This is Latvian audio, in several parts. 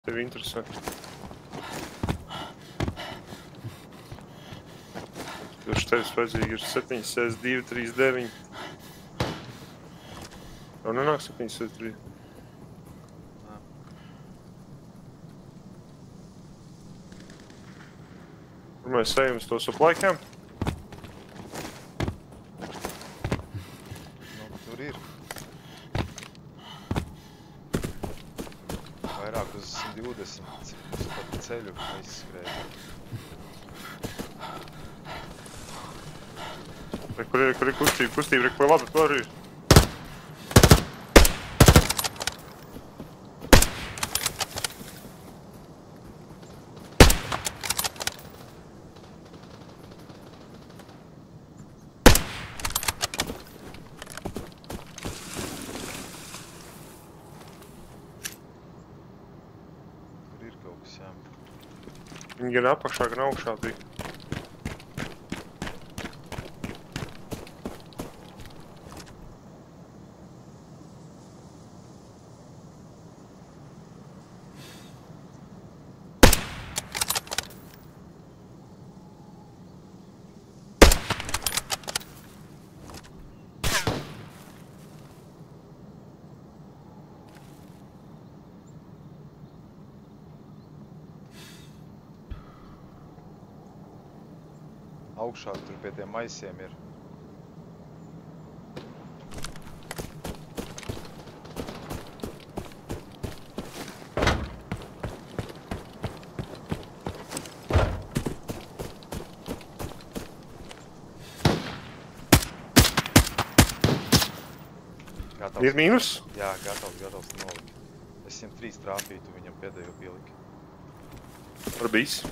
Tevi interesē. Kurš tevis vajadzīgi ir 7, 6, 2, 3, 9. Jau nenāk 7, 6, 3. Kur mēs ejam uz to supply camp? Tur ir. Vairāk uz 120 pat ceļu aizskrēja. Kur ir kustība, kur labi, kur ir. Tur ir kaut kas, jā. Viņi gan apakšā, gan augšā bija. Augšā tur pie tiem maisiem ir. Gatavs. Ir mīnus? Jā, gatavs nolikt. Es 103 trāpīju, tu viņam pēdējo pieliki. Var bijis.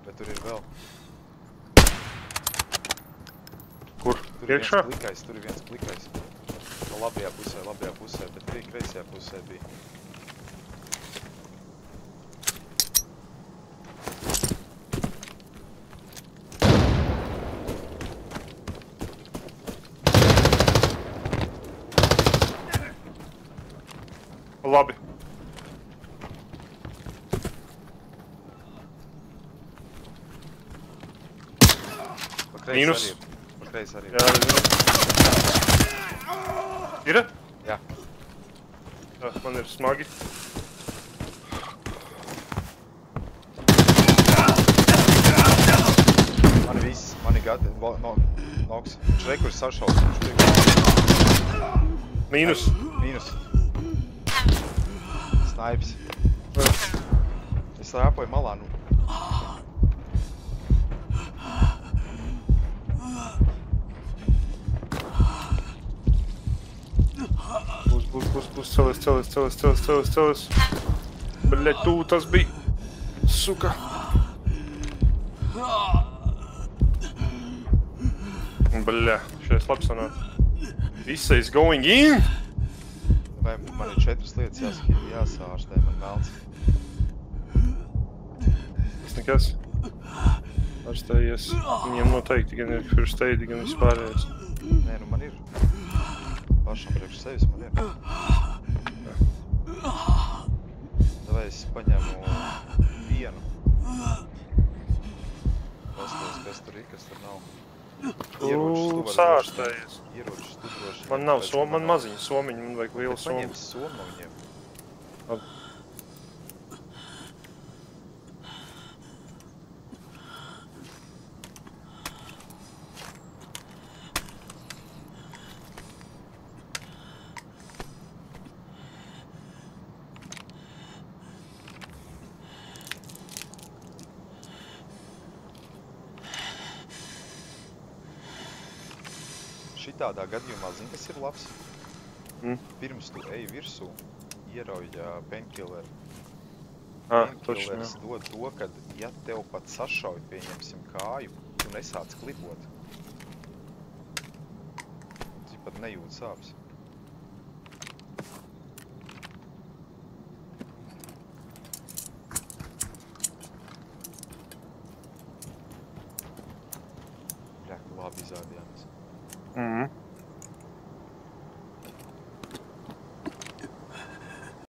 Bet tur ir vēl. Kur? Tur ir Iekšā? viens plikais. No labajā pusē, bet arī kreisajā pusē bija. Labi. Mīnus. Pakreis arī. Jā, ir? Jā. Jā, man ir smagi. Mani viss, mani gati, noks. Viņš re, kur sašaus. Mīnus. Mīnus. Snaips. Es rāpoju malā, nu. Būs celis. Bļaļ, tu tas bija. Suka. Bļaļ, šies labi sanāk. Visa is going in! Vai man ir 4 lietas jāsārstē, man melns. Tas nekas. Ārstējies. Viņiem noteikti gan ir first aid, gan vispārējais. Nē, nu man ir. Pašam priekš sevis man ir. Davai es paņemu vienu. Pastos, kas tur ir, kas tur nav. Sārstējies. Ieročus tu droši. Man nav soma, man maziņa somiņa, man vajag liela soma. Paņems somu no viņiem. Labi. Šitādā gadījumā, zini, kas ir labs? Pirms tu ej virsū, ierauj painkilleru. Painkillers dod to, kad, ja tev pat sašauj, pieņemsim kāju, tu nesāc klibot. Tu pat nejūt sāpes. Bļak, labi izrādījāmies.